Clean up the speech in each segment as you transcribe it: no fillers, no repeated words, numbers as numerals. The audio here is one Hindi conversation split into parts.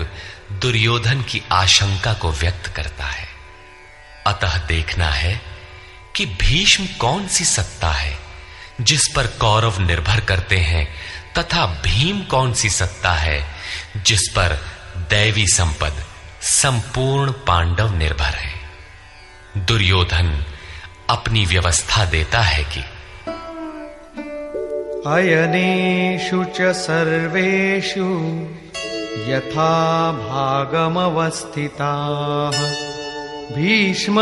योग दुर्योधन की आशंका को व्यक्त करता है। अतः देखना है कि भीष्म कौन सी सत्ता है जिस पर कौरव निर्भर करते हैं, तथा भीम कौन सी सत्ता है जिस पर दैवी संपद संपूर्ण पांडव निर्भर है। दुर्योधन अपनी व्यवस्था देता है कि अयनेषु च सर्वेषु यथा भागमवस्थिताः भीष्ममेवाभिरक्षन्तु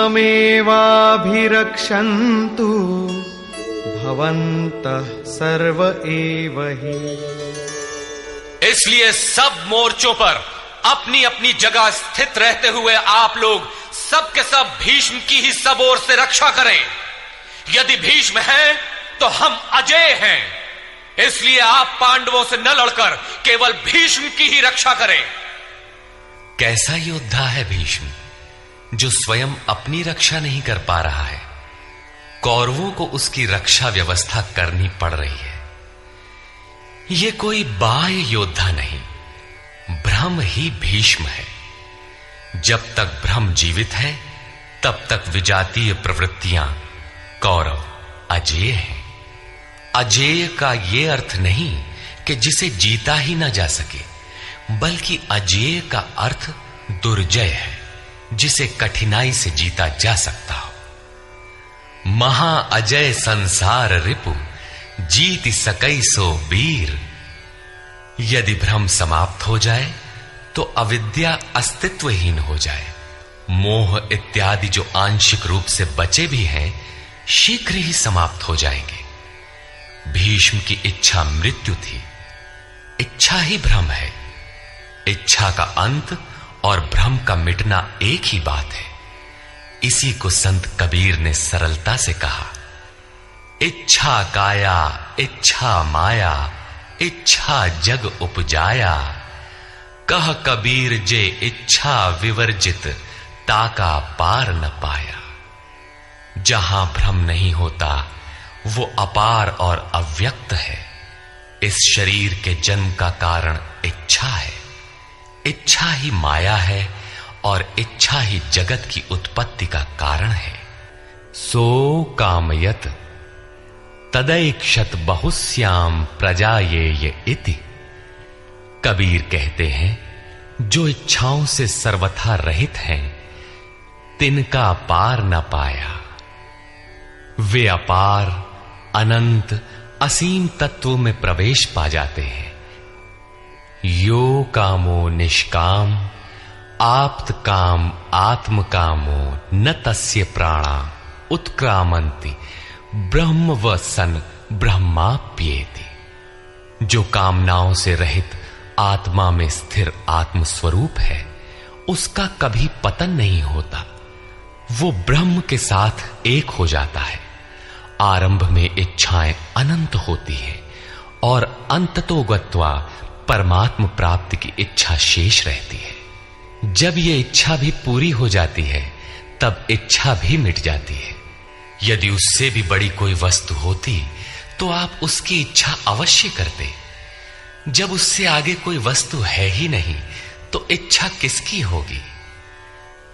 भवन्तः सर्व एव हि। इसलिए सब मोर्चों पर अपनी अपनी जगह स्थित रहते हुए आप लोग सब के सब भीष्म की ही सब ओर से रक्षा करें। यदि भीष्म है तो हम अजेय हैं, इसलिए आप पांडवों से न लड़कर केवल भीष्म की ही रक्षा करें। कैसा योद्धा है भीष्म, जो स्वयं अपनी रक्षा नहीं कर पा रहा है, कौरवों को उसकी रक्षा व्यवस्था करनी पड़ रही है। यह कोई बाह्य योद्धा नहीं, ब्रह्म ही भीष्म है। जब तक ब्रह्म जीवित है तब तक विजातीय प्रवृत्तियां कौरव अजेय हैं। अजेय का यह अर्थ नहीं कि जिसे जीता ही ना जा सके, बल्कि अजेय का अर्थ दुर्जय है, जिसे कठिनाई से जीता जा सकता हो। महा अजय संसार रिपु जीति सकई सो वीर। यदि भ्रम समाप्त हो जाए तो अविद्या अस्तित्वहीन हो जाए। मोह इत्यादि जो आंशिक रूप से बचे भी हैं, शीघ्र ही समाप्त हो जाएंगे। भीष्म की इच्छा मृत्यु थी, इच्छा ही भ्रम है। इच्छा का अंत और भ्रम का मिटना एक ही बात है। इसी को संत कबीर ने सरलता से कहा, इच्छा काया इच्छा माया इच्छा जग उपजाया। कह कबीर जे इच्छा विवर्जित ताका पार न पाया। जहां भ्रम नहीं होता वो अपार और अव्यक्त है। इस शरीर के जन्म का कारण इच्छा है। इच्छा ही माया है और इच्छा ही जगत की उत्पत्ति का कारण है। सो कामयत तदैक्षत बहुश्याम प्रजायेय इति। कबीर कहते हैं, जो इच्छाओं से सर्वथा रहित हैं, तिनका पार न पाया। वे अपार अनंत असीम तत्व में प्रवेश पा जाते हैं। यो कामो निष्काम आप्त काम आत्म कामो न तस्य प्राणा उत्क्रामंति ब्रह्म व सन ब्रह्माप्येति। जो कामनाओं से रहित आत्मा में स्थिर आत्म स्वरूप है, उसका कभी पतन नहीं होता। वो ब्रह्म के साथ एक हो जाता है। आरंभ में इच्छाएं अनंत होती हैं और अंततो गत्वा परमात्म प्राप्ति की इच्छा शेष रहती है। जब ये इच्छा भी पूरी हो जाती है, तब इच्छा भी मिट जाती है। यदि उससे भी बड़ी कोई वस्तु होती तो आप उसकी इच्छा अवश्य करते। जब उससे आगे कोई वस्तु है ही नहीं, तो इच्छा किसकी होगी?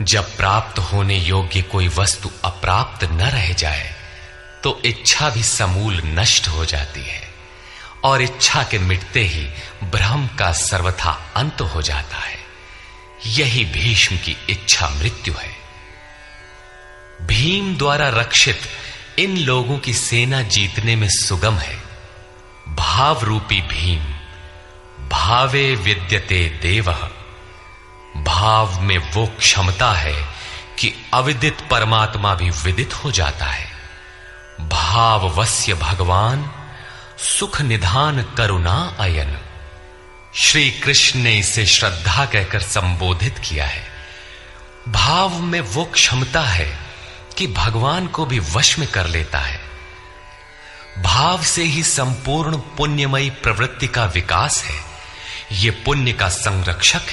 जब प्राप्त होने योग्य कोई वस्तु अप्राप्त न रह जाए, तो इच्छा भी समूल नष्ट हो जाती है और इच्छा के मिटते ही भ्रम का सर्वथा अंत हो जाता है। यही भीष्म की इच्छा मृत्यु है। भीम द्वारा रक्षित इन लोगों की सेना जीतने में सुगम है। भाव रूपी भीम भावे विद्यते देवः। भाव में वो क्षमता है कि अविदित परमात्मा भी विदित हो जाता है। भाववस्य भगवान सुख निधान करुणा अयन। श्री कृष्ण ने इसे श्रद्धा कहकर संबोधित किया है। भाव में वो क्षमता है कि भगवान को भी वश में कर लेता है। भाव से ही संपूर्ण पुण्यमयी प्रवृत्ति का विकास है। ये पुण्य का संरक्षक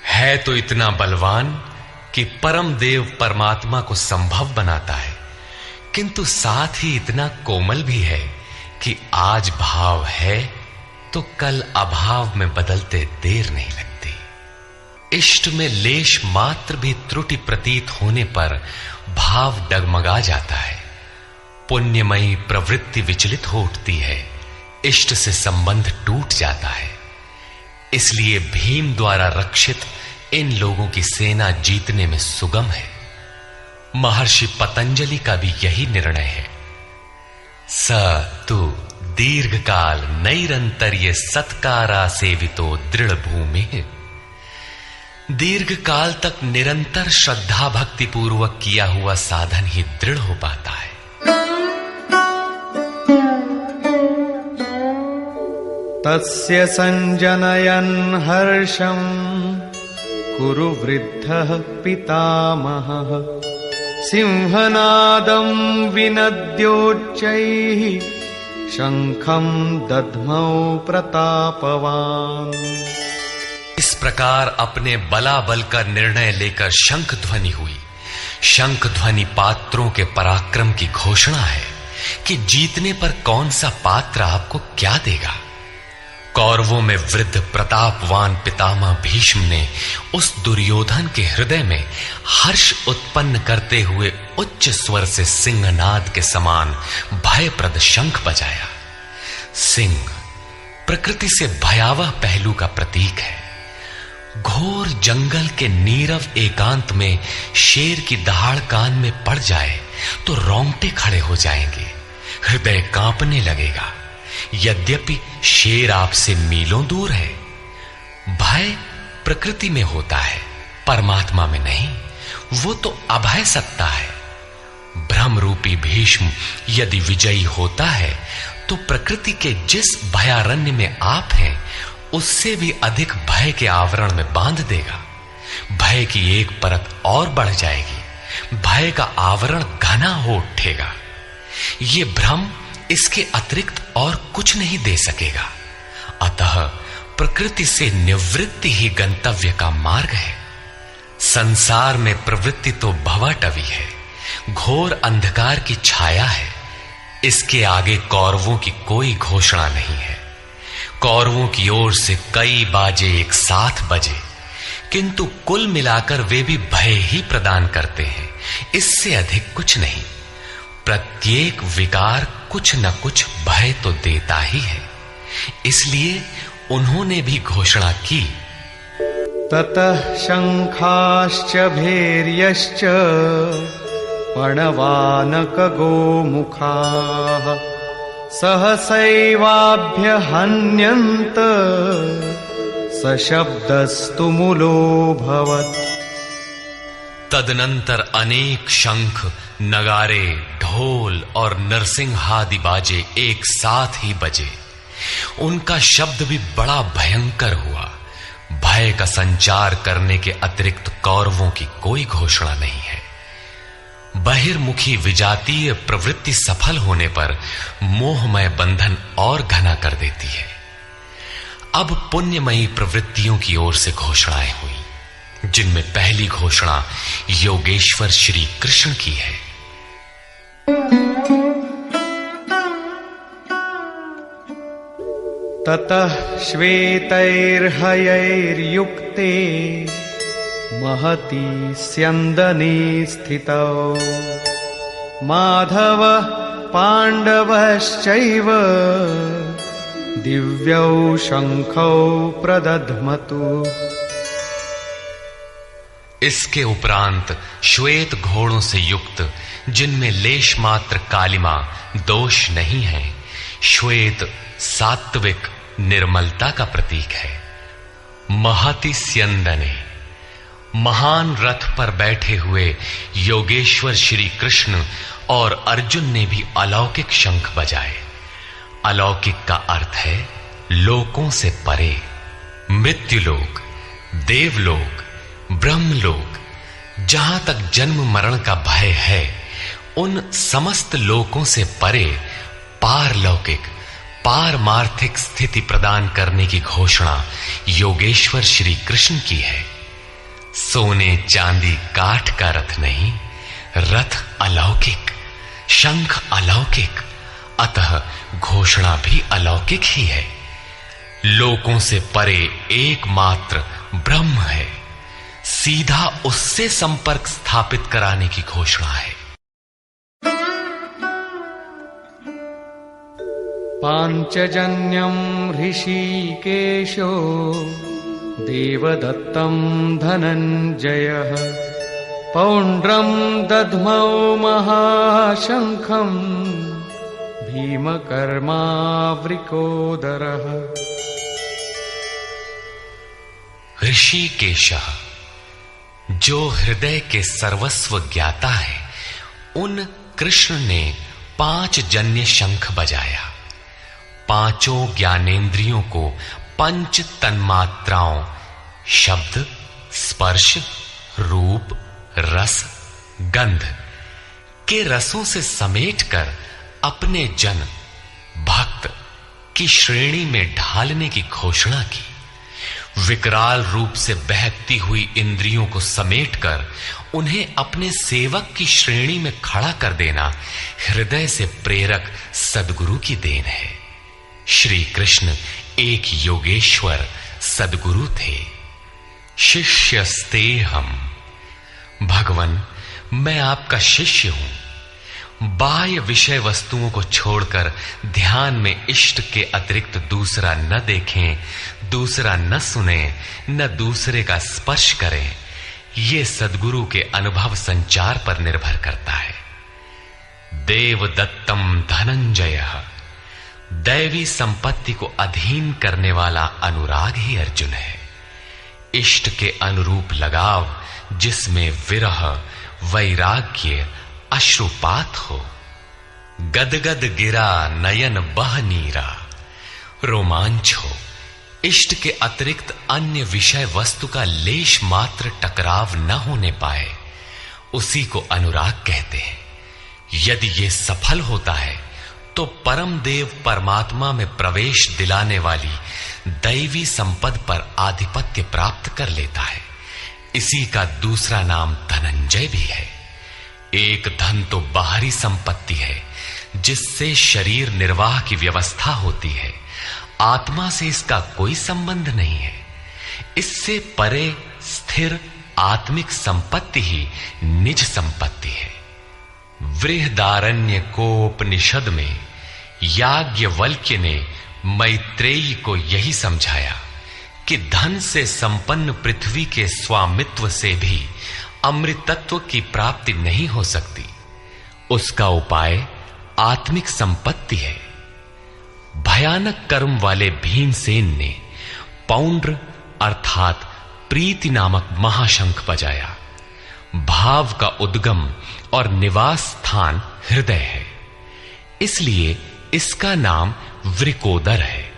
है तो इतना बलवान कि परम देव परमात्मा को संभव बनाता है, किंतु साथ ही इतना कोमल भी है कि आज भाव है तो कल अभाव में बदलते देर नहीं लगती। इष्ट में लेश मात्र भी त्रुटि प्रतीत होने पर भाव डगमगा जाता है। पुण्यमयी प्रवृत्ति विचलित हो उठती है, इष्ट से संबंध टूट जाता है। इसलिए भीम द्वारा रक्षित इन लोगों की सेना जीतने में सुगम है। महर्षि पतंजलि का भी यही निर्णय है। स तु दीर्घकाल नैरंतर्य सत्कारा सेवितो दृढ़ भूमि। दीर्घकाल तक निरंतर श्रद्धा भक्ति पूर्वक किया हुआ साधन ही दृढ़ हो पाता है। तस्य संजनयन् हर्षं कुरु वृद्धः पितामहः सिंहनादं विनद्योच्चैः शंखं दध्मौ प्रतापवान्। इस प्रकार अपने बलाबल का निर्णय लेकर शंख ध्वनि हुई। शंख ध्वनि पात्रों के पराक्रम की घोषणा है कि जीतने पर कौन सा पात्र आपको क्या देगा। कौरवों में वृद्ध प्रतापवान पितामह भीष्म ने उस दुर्योधन के हृदय में हर्ष उत्पन्न करते हुए उच्च स्वर से सिंहनाद के समान भयप्रद शंख बजाया। सिंह प्रकृति से भयावह पहलू का प्रतीक है। घोर जंगल के नीरव एकांत में शेर की दहाड़ कान में पड़ जाए तो रोंगटे खड़े हो जाएंगे, हृदय कांपने लगेगा। यद्यपि शेर आपसे मीलों दूर है। भय प्रकृति में होता है, परमात्मा में नहीं। वो तो अभय सत्ता है। भ्रम रूपी भीष्म यदि विजयी होता है तो प्रकृति के जिस भयारण्य में आप हैं उससे भी अधिक भय के आवरण में बांध देगा। भय की एक परत और बढ़ जाएगी, भय का आवरण घना हो उठेगा। ये भ्रम इसके अतिरिक्त और कुछ नहीं दे सकेगा। अतः प्रकृति से निवृत्ति ही गंतव्य का मार्ग है। संसार में प्रवृत्ति तो भवाटवी है, घोर अंधकार की छाया है। इसके आगे कौरवों की कोई घोषणा नहीं है। कौरवों की ओर से कई बाजे एक साथ बजे, किंतु कुल मिलाकर वे भी भय ही प्रदान करते हैं, इससे अधिक कुछ नहीं। प्रत्येक विकार कुछ न कुछ भय तो देता ही है। इसलिए उन्होंने भी घोषणा की, ततः शंखाश्च भैर्यश्च पणवानक गोमुखाः सहसैवाभ्यहन्यन्त सशब्दस्तु मूलोऽभवत्। तदनंतर अनेक शंख, नगारे, ढोल और नरसिंहादि बाजे एक साथ ही बजे। उनका शब्द भी बड़ा भयंकर हुआ। भय का संचार करने के अतिरिक्त कौरवों की कोई घोषणा नहीं है। बहिर्मुखी विजातीय प्रवृत्ति सफल होने पर मोहमय बंधन और घना कर देती है। अब पुण्यमयी प्रवृत्तियों की ओर से घोषणाएं हुई, जिनमें पहली घोषणा योगेश्वर श्री कृष्ण की है। ततः श्वेतैर्हयैर्युक्ते महती स्यन्दने स्थितौ माधव पांडवश्चैव दिव्यौ शंखौ प्रदध्मतु। इसके उपरांत श्वेत घोड़ों से युक्त, जिनमें लेश मात्र कालिमा दोष नहीं है, श्वेत सात्विक निर्मलता का प्रतीक है। महति स्यन्दने, महान रथ पर बैठे हुए योगेश्वर श्री कृष्ण और अर्जुन ने भी अलौकिक शंख बजाए। अलौकिक का अर्थ है लोकों से परे। मृत्युलोक, देवलोक, ब्रह्मलोक, जहां तक जन्म मरण का भय है, उन समस्त लोकों से परे पारलौकिक, पारमार्थिक स्थिति प्रदान करने की घोषणा योगेश्वर श्री कृष्ण की है। सोने चांदी काठ का रथ नहीं, रथ अलौकिक, शंख अलौकिक, अतः घोषणा भी अलौकिक ही है। लोकों से परे एकमात्र ब्रह्म है, सीधा उससे संपर्क स्थापित कराने की घोषणा है। पांचजन्यम ऋषिकेशो देवदत्तं धनंजयः पौंड्रम दध्मौ महाशंखं भीमकर्मावृकोदरः। ऋषिकेशः, जो हृदय के सर्वस्व ज्ञाता है, उन कृष्ण ने 5 जन्य शंख बजाया। पांचों ज्ञानेंद्रियों को पंच तन्मात्राओं शब्द, स्पर्श, रूप, रस, गंध के रसों से समेटकर अपने जन भक्त की श्रेणी में ढालने की घोषणा की। विकराल रूप से बहकती हुई इंद्रियों को समेटकर उन्हें अपने सेवक की श्रेणी में खड़ा कर देना हृदय से प्रेरक सद्गुरु की देन है। श्री कृष्ण एक योगेश्वर सद्गुरु थे। शिष्यस्तेहम्, भगवन मैं आपका शिष्य हूं। बाह्य विषय वस्तुओं को छोड़कर ध्यान में इष्ट के अतिरिक्त दूसरा न देखें, दूसरा न सुने, न दूसरे का स्पर्श करें। यह सद्गुरु के अनुभव संचार पर निर्भर करता है। देवदत्तम धनंजयः, दैवी संपत्ति को अधीन करने वाला अनुराग ही अर्जुन है। इष्ट के अनुरूप लगाव जिसमें विरह, वैराग्य, अश्रुपात हो। गदगद गिरा नयन बह नीरा, रोमांच हो। इष्ट के अतिरिक्त अन्य विषय वस्तु का लेश मात्र टकराव न होने पाए, उसी को अनुराग कहते हैं। यदि यह सफल होता है तो परम देव परमात्मा में प्रवेश दिलाने वाली दैवी संपद पर आधिपत्य प्राप्त कर लेता है। इसी का दूसरा नाम धनंजय भी है। एक धन तो बाहरी संपत्ति है जिससे शरीर निर्वाह की व्यवस्था होती है। आत्मा से इसका कोई संबंध नहीं है। इससे परे स्थिर आत्मिक संपत्ति ही निज संपत्ति है। बृहदारण्य कोपनिषद में याज्ञवल्क्य ने मैत्रेयी को यही समझाया कि धन से संपन्न पृथ्वी के स्वामित्व से भी अमृतत्व की प्राप्ति नहीं हो सकती। उसका उपाय आत्मिक संपत्ति है। भयानक कर्म वाले भीमसेन ने पौंड्र अर्थात प्रीति नामक महाशंख बजाया। भाव का उद्गम और निवास स्थान हृदय है, इसलिए इसका नाम वृकोदर है।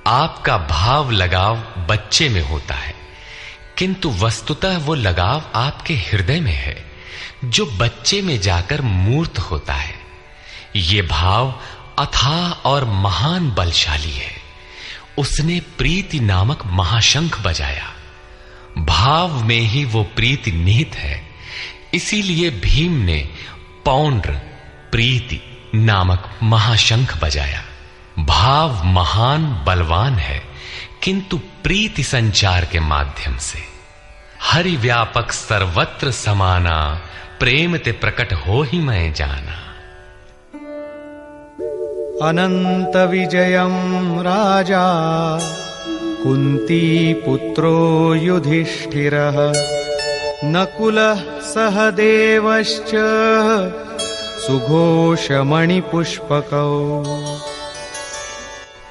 आपका भाव लगाव बच्चे में होता है, किंतु वस्तुतः वो लगाव आपके हृदय में है, जो बच्चे में जाकर मूर्त होता है। ये भाव अथाह और महान बलशाली है। उसने प्रीति नामक महाशंख बजाया। भाव में ही वो प्रीति निहित है, इसीलिए भीम ने पौंड्र प्रीति नामक महाशंख बजाया। भाव महान बलवान है, किंतु प्रीति संचार के माध्यम से। हरि व्यापक सर्वत्र समाना, प्रेम ते प्रकट हो ही मैं जाना। अनंत विजयम राजा कुंती पुत्रो युधिष्ठिरः नकुलः सहदेवश्च सुघोषमणिपुष्पकौ।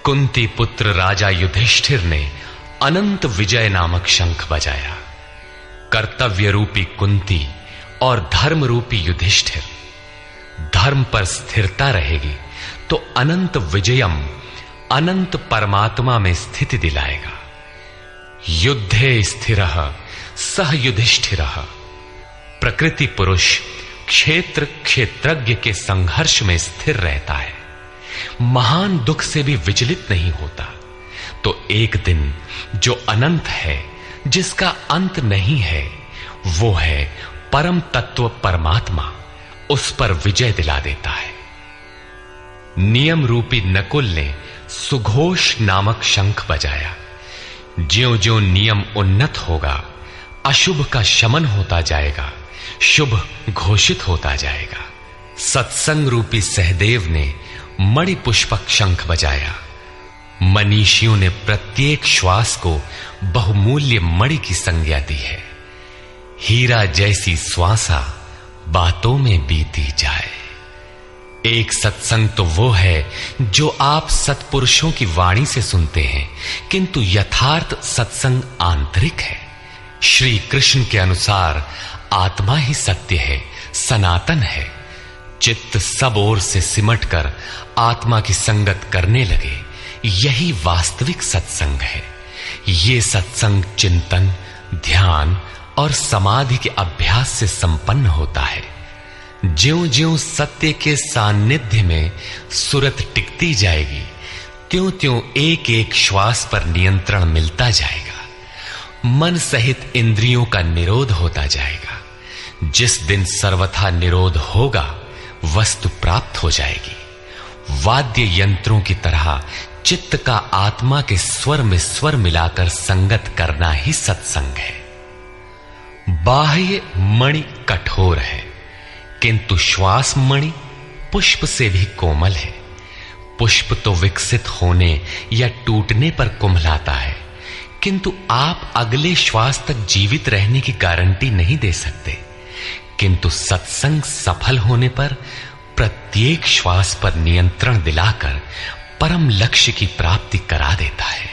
कुंती पुत्र राजा युधिष्ठिर ने अनंत विजय नामक शंख बजाया। कर्तव्य रूपी कुंती और धर्म रूपी युधिष्ठिर। धर्म पर स्थिरता रहेगी तो अनंत विजयम अनंत परमात्मा में स्थिति दिलाएगा। युद्धे स्थिरः सह युधिष्ठिरः। प्रकृति पुरुष क्षेत्र क्षेत्रज्ञ के संघर्ष में स्थिर रहता है, महान दुख से भी विचलित नहीं होता। तो एक दिन जो अनंत है, जिसका अंत नहीं है, वो है परम तत्व परमात्मा, उस पर विजय दिला देता है। नियम रूपी नकुल ने सुघोष नामक शंख बजाया। ज्यों ज्यों नियम उन्नत होगा, अशुभ का शमन होता जाएगा, शुभ घोषित होता जाएगा। सत्संग रूपी सहदेव ने मणि पुष्पक शंख बजाया। मनीषियों ने प्रत्येक श्वास को बहुमूल्य मणि की संज्ञा दी है। हीरा जैसी श्वासा बातों में बीती जाए। एक सत्संग तो वो है जो आप सत्पुरुषों की वाणी से सुनते हैं, किंतु यथार्थ सत्संग आंतरिक है। श्री कृष्ण के अनुसार आत्मा ही सत्य है, सनातन है। चित्त सब ओर से सिमटकर आत्मा की संगत करने लगे, यही वास्तविक सत्संग है। ये सत्संग चिंतन, ध्यान और समाधि के अभ्यास से संपन्न होता है। ज्यों-ज्यों सत्य के सान्निध्य में सुरत टिकती जाएगी, त्यों-त्यों एक-एक श्वास पर नियंत्रण मिलता जाएगा। मन सहित इंद्रियों का निरोध होता जाएगा। जिस दिन सर्वथा निरोध होगा, वस्तु प्राप्त हो जाएगी। वाद्य यंत्रों की तरह चित्त का आत्मा के स्वर में स्वर मिलाकर संगत करना ही सत्संग है। बाह्य मणि कठोर है, किंतु श्वास मणि पुष्प से भी कोमल है। पुष्प तो विकसित होने या टूटने पर कुम्हलाता है, किंतु आप अगले श्वास तक जीवित रहने की गारंटी नहीं दे सकते। किंतु सत्संग सफल होने पर प्रत्येक श्वास पर नियंत्रण दिलाकर परम लक्ष्य की प्राप्ति करा देता है।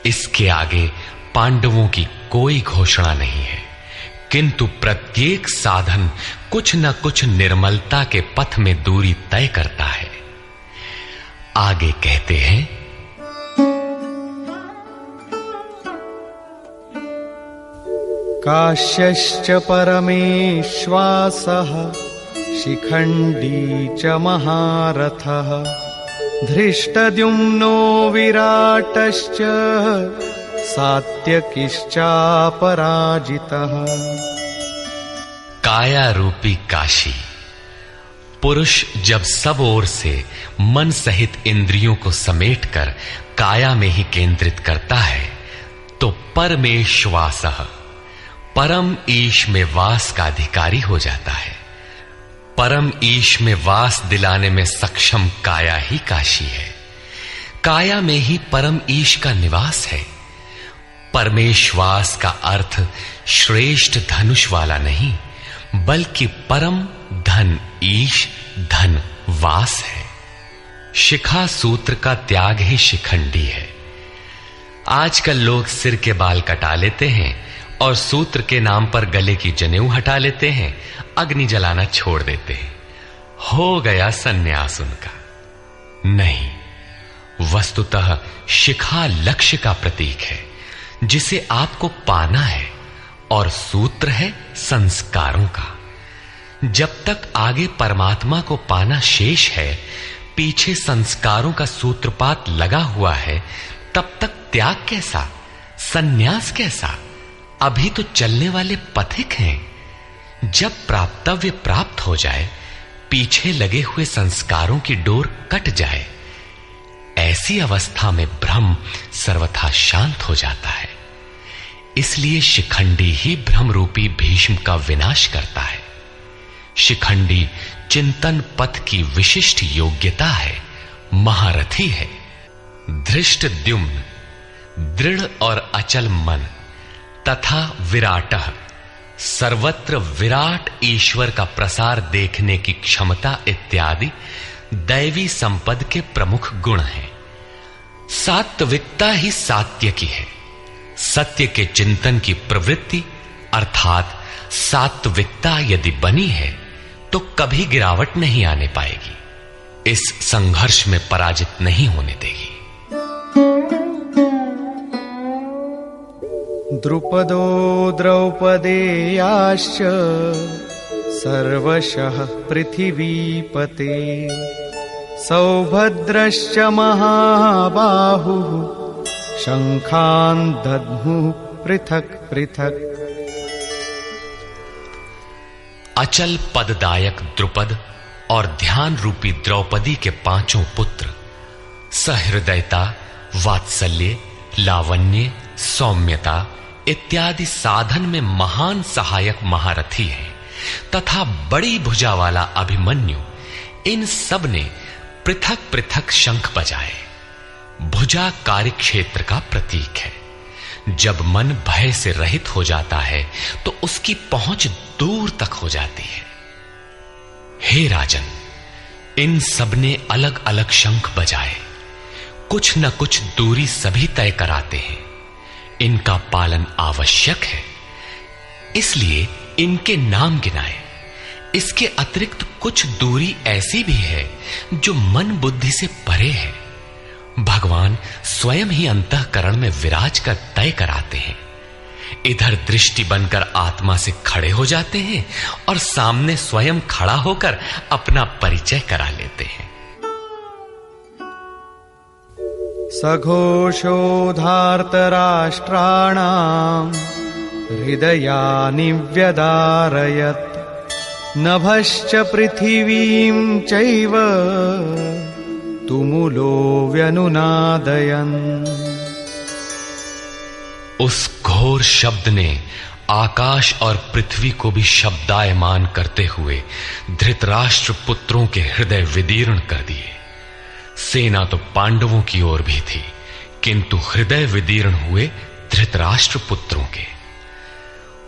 इसके आगे पांडवों की कोई घोषणा नहीं है, किंतु प्रत्येक साधन कुछ न कुछ निर्मलता के पथ में दूरी तय करता है। आगे कहते हैं, काश्यश्च परमेश्वासः शिखण्डी च महारथः धृष्टद्युम्नो विराटश्च सात्यकिश्चापराजितः। काया रूपी काशी। पुरुष जब सब ओर से मन सहित इंद्रियों को समेटकर काया में ही केंद्रित करता है, तो परमेश्वासः परम ईश में वास का अधिकारी हो जाता है। परम ईश में वास दिलाने में सक्षम काया ही काशी है। काया में ही परम ईश का निवास है। परमेश्वास का अर्थ श्रेष्ठ धनुष वाला नहीं, बल्कि परम धन ईश धन वास है। शिखा सूत्र का त्याग ही शिखंडी है। आजकल लोग सिर के बाल कटा लेते हैं और सूत्र के नाम पर गले की जनेऊ हटा लेते हैं, अग्नि जलाना छोड़ देते हैं। हो गया सन्यास उनका। नहीं, वस्तुतः शिखा लक्ष्य का प्रतीक है जिसे आपको पाना है, और सूत्र है संस्कारों का। जब तक आगे परमात्मा को पाना शेष है, पीछे संस्कारों का सूत्रपात लगा हुआ है, तब तक त्याग कैसा, सन्यास कैसा? अभी तो चलने वाले पथिक हैं। जब प्राप्तव्य प्राप्त हो जाए, पीछे लगे हुए संस्कारों की डोर कट जाए, ऐसी अवस्था में भ्रम सर्वथा शांत हो जाता है। इसलिए शिखंडी ही भ्रम रूपी भीष्म का विनाश करता है। शिखंडी चिंतन पथ की विशिष्ट योग्यता है, महारथी है। धृष्टद्युम्न दृढ़ और अचल मन तथा विराटः सर्वत्र विराट ईश्वर का प्रसार देखने की क्षमता इत्यादि दैवी संपद के प्रमुख गुण हैं। सात्विकता ही सात्य की है। सत्य के चिंतन की प्रवृत्ति अर्थात सात्विकता यदि बनी है तो कभी गिरावट नहीं आने पाएगी, इस संघर्ष में पराजित नहीं होने देगी। द्रुपदो द्रौपदेयाश्च सर्वशः पृथिवीपते सौभद्रश्च महाबाहुः शंखान् दद्मुः पृथक् पृथक्। अचल पददायक द्रुपद और ध्यान रूपी द्रौपदी के पांचों पुत्र सहृदयता, वात्सल्य, लावण्य, सौम्यता, इत्यादि साधन में महान सहायक महारथी हैं तथा बड़ी भुजा वाला अभिमन्यु, इन सब ने पृथक पृथक शंख बजाए। भुजा कार्यक्षेत्र का प्रतीक है। जब मन भय से रहित हो जाता है तो उसकी पहुंच दूर तक हो जाती है। हे राजन, इन सब ने अलग अलग शंख बजाए। कुछ न कुछ दूरी सभी तय कराते हैं। इनका पालन आवश्यक है, इसलिए इनके नाम गिनाए। इसके अतिरिक्त कुछ दूरी ऐसी भी है जो मन बुद्धि से परे है। भगवान स्वयं ही अंतःकरण में विराज कर तय कराते हैं। इधर दृष्टि बनकर आत्मा से खड़े हो जाते हैं और सामने स्वयं खड़ा होकर अपना परिचय करा लेते हैं। सघोषोधार्तराष्ट्राणाम् हृदयानि व्यदारयत् नभश्च पृथिवीं चैव तुमुलो व्यनुनादयन्। उस घोर शब्द ने आकाश और पृथ्वी को भी शब्दायमान करते हुए धृतराष्ट्र पुत्रों के हृदय विदीर्ण कर दिए। सेना तो पांडवों की ओर भी थी, किंतु हृदय विदीर्ण हुए धृतराष्ट्र पुत्रों के।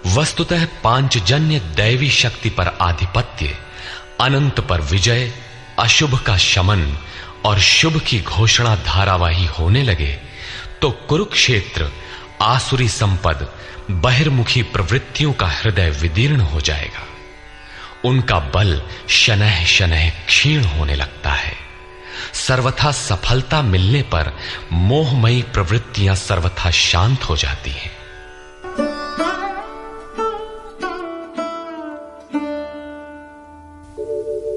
वस्तुतः पांचजन्य दैवी शक्ति पर आधिपत्य, अनंत पर विजय, अशुभ का शमन और शुभ की घोषणा धारावाही होने लगे तो कुरुक्षेत्र आसुरी संपद, बहिर्मुखी प्रवृत्तियों का हृदय विदीर्ण हो जाएगा। उनका बल शनैः शनैः क्षीण होने लगता है। सर्वथा सफलता मिलने पर मोहमयी प्रवृत्तियां सर्वथा शांत हो जाती हैं।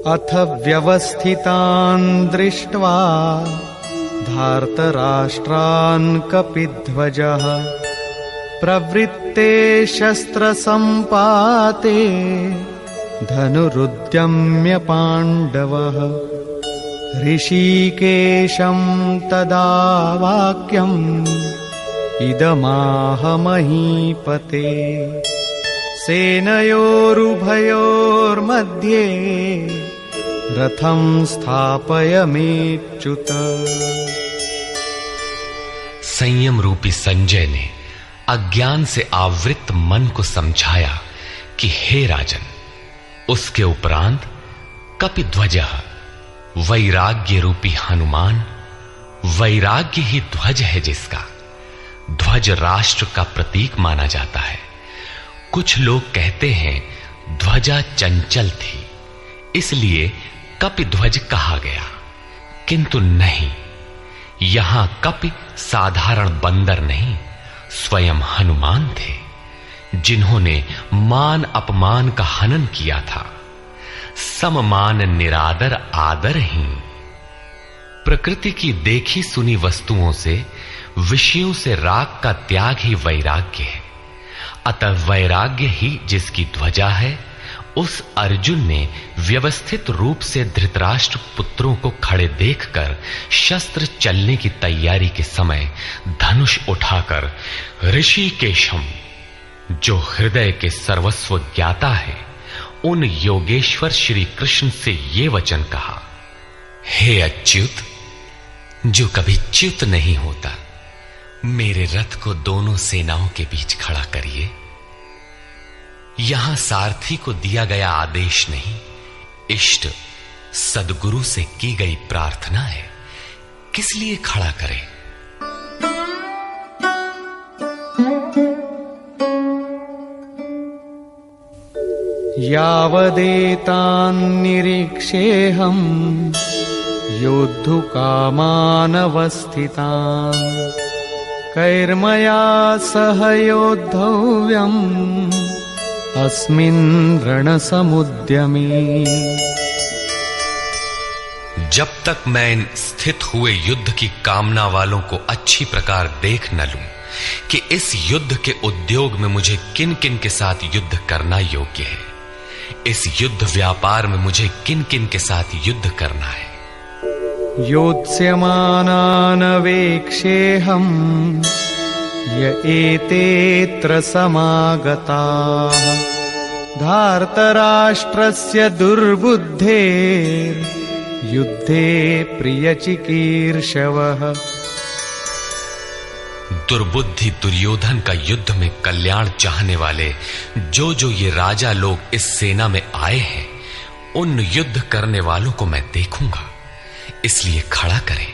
अथ व्यवस्थितान् दृष्ट्वा धार्तराष्ट्रान् कपिध्वजः प्रवृत्ते शस्त्रसम्पाते धनुरुद्यम्य पाण्डवः। ऋषिकेशं तदा वाक्यम् इदमाह महीपते सेनयोरुभयोर्मध्ये रथं स्थापयमेच्युत। संयम रूपी संजय ने अज्ञान से आवृत मन को समझाया कि हे राजन, उसके उपरांत कपिध्वजः वैराग्य रूपी हनुमान, वैराग्य ही ध्वज है जिसका। ध्वज राष्ट्र का प्रतीक माना जाता है। कुछ लोग कहते हैं ध्वजा चंचल थी, इसलिए कपिध्वज कहा गया, किंतु नहीं। यहां कपि साधारण बंदर नहीं, स्वयं हनुमान थे, जिन्होंने मान अपमान का हनन किया था। सममान निरादर आदरहीन। प्रकृति की देखी सुनी वस्तुओं से, विषयों से राग का त्याग ही वैराग्य है। अतः वैराग्य ही जिसकी ध्वजा है, उस अर्जुन ने व्यवस्थित रूप से धृतराष्ट्र पुत्रों को खड़े देखकर शस्त्र चलने की तैयारी के समय धनुष उठाकर ऋषिकेशम, जो हृदय के सर्वस्व ज्ञाता है, उन योगेश्वर श्री कृष्ण से ये वचन कहा, हे अच्युत, जो कभी च्युत नहीं होता, मेरे रथ को दोनों सेनाओं के बीच खड़ा करिए। यहां सारथी को दिया गया आदेश नहीं, इष्ट सदगुरु से की गई प्रार्थना है। किस लिए खड़ा करें? यावदेतान्निरीक्षेऽहम् योद्धुकामानवस्थितान् कैर्मया सह योद्धव्यम् अस्मिन् रणसमुद्यमे। जब तक मैं इन स्थित हुए युद्ध की कामना वालों को अच्छी प्रकार देख न लूं कि इस युद्ध के उद्योग में मुझे किन किन के साथ युद्ध करना योग्य है, इस युद्ध व्यापार में मुझे किन किन के साथ युद्ध करना है। योत्स्यमानानवेक्षेऽहम् य एतेऽत्र समागताः धार्तराष्ट्रस्य दुर्बुद्धेर्युद्धे प्रियचिकीर्षवः। दुर्बुद्धि दुर्योधन का युद्ध में कल्याण चाहने वाले जो ये राजा लोग इस सेना में आए हैं, उन युद्ध करने वालों को मैं देखूंगा, इसलिए खड़ा करें।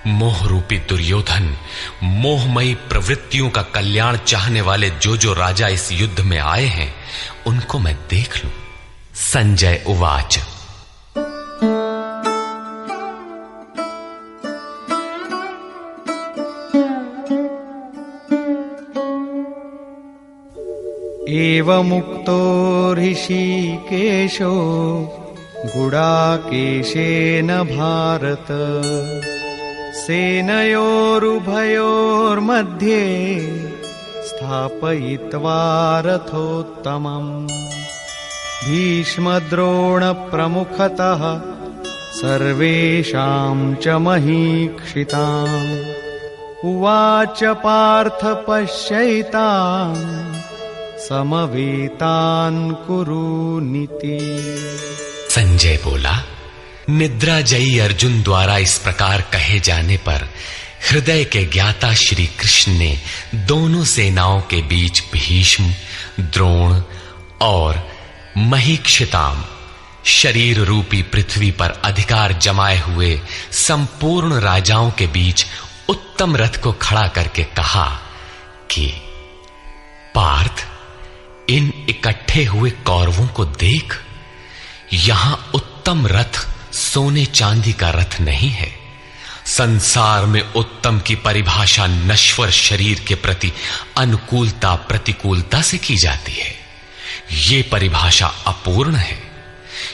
मोह रूपी दुर्योधन, मोहमयी प्रवृत्तियों का कल्याण चाहने वाले जो राजा इस युद्ध में आए हैं, उनको मैं देख लूं। संजय उवाच। एवमुक्तो ऋषिकेशो गुडाकेशेन भारत सेनयोरुभयोर्मध्ये स्थापयित्वा रथोत्तमम् भीष्मद्रोणप्रमुखतः सर्वेषां च महीक्षिताम् उवाच पार्थ पश्यैतान् समवेतान् कुरुनीति। संजय बोला, निद्राजयी अर्जुन द्वारा इस प्रकार कहे जाने पर हृदय के ज्ञाता श्री कृष्ण ने दोनों सेनाओं के बीच भीष्म, द्रोण और महीक्षिताम शरीर रूपी पृथ्वी पर अधिकार जमाए हुए संपूर्ण राजाओं के बीच उत्तम रथ को खड़ा करके कहा कि पार्थ, इन इकट्ठे हुए कौरवों को देख, यहां उत्तम रथ सोने चांदी का रथ नहीं है। संसार में उत्तम की परिभाषा नश्वर शरीर के प्रति अनुकूलता प्रतिकूलता से की जाती है। ये परिभाषा अपूर्ण है।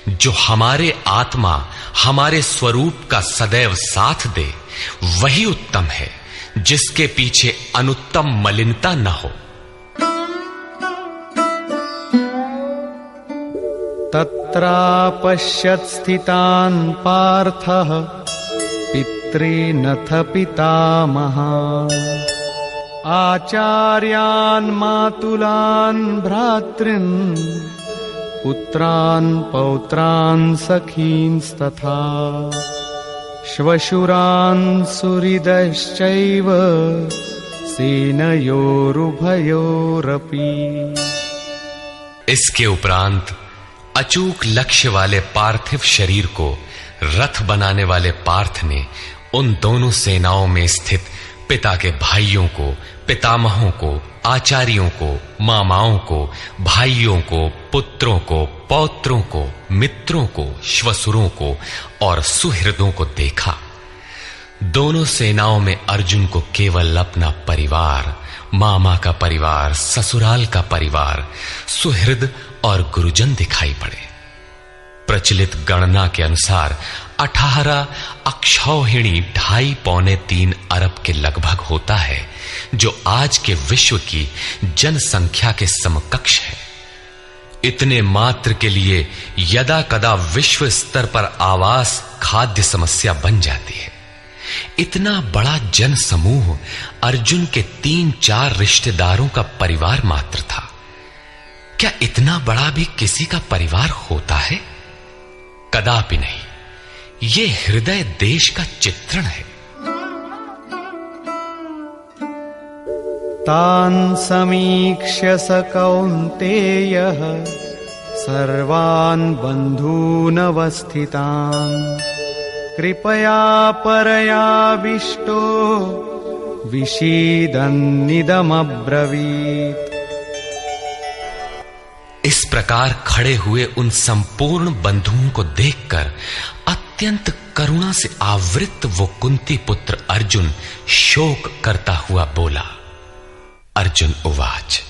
जो हमारे आत्मा, हमारे स्वरूप का सदैव साथ दे, वही उत्तम है, जिसके पीछे अनुत्तम मलिनता न हो। तत्रापश्यत् स्थितान् पार्थः पितॄनथ पितामहान् आचार्यान् मातुलान् भ्रातॄन् पुत्रान् पौत्रान् सखींस्तथा श्वशुरान् सुहृदश्चैव सेनयोरुभयोरपि। इसके उपरांत अचूक लक्ष्य वाले पार्थिव शरीर को रथ बनाने वाले पार्थ ने उन दोनों सेनाओं में स्थित पिता के भाइयों को, पितामहों को, आचार्यों को, मामाओं को, भाइयों को, पुत्रों को, पौत्रों को, मित्रों को, श्वसुरों को और सुहृदों को देखा। दोनों सेनाओं में अर्जुन को केवल अपना परिवार, मामा का परिवार, ससुराल का परिवार, सुहृद और गुरुजन दिखाई पड़े। प्रचलित गणना के अनुसार 18 अक्षौहिणी 2.5-3 अरब के लगभग होता है, जो आज के विश्व की जनसंख्या के समकक्ष है। इतने मात्र के लिए यदा कदा विश्व स्तर पर आवास खाद्य समस्या बन जाती है। इतना बड़ा जन समूह अर्जुन के 3-4 रिश्तेदारों का परिवार मात्र था। क्या इतना बड़ा भी किसी का परिवार होता है? कदापि नहीं। ये हृदय देश का चित्रण है। तान् समीक्ष्य स कौन्तेयः सर्वान् बन्धूनवस्थितान् कृपया परयाविष्टो विषीदन्निदमब्रवीत्। इस प्रकार खड़े हुए उन संपूर्ण बंधुओं को देखकर अत्यंत करुणा से आवृत वो कुंती पुत्र अर्जुन शोक करता हुआ बोला। अर्जुन उवाच।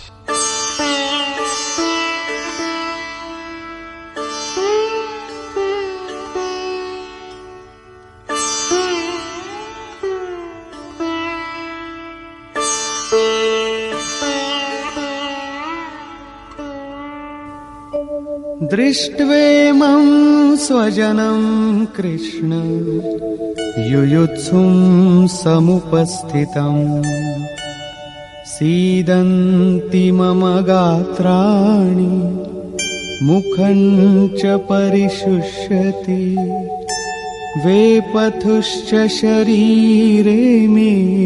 दृष्ट्वेमं स्वजनं कृष्ण युयुत्सुं समुपस्थितम् सीदन्ति मम गात्राणि मुखं च परिशुष्यति वेपथुश्च शरीरे मे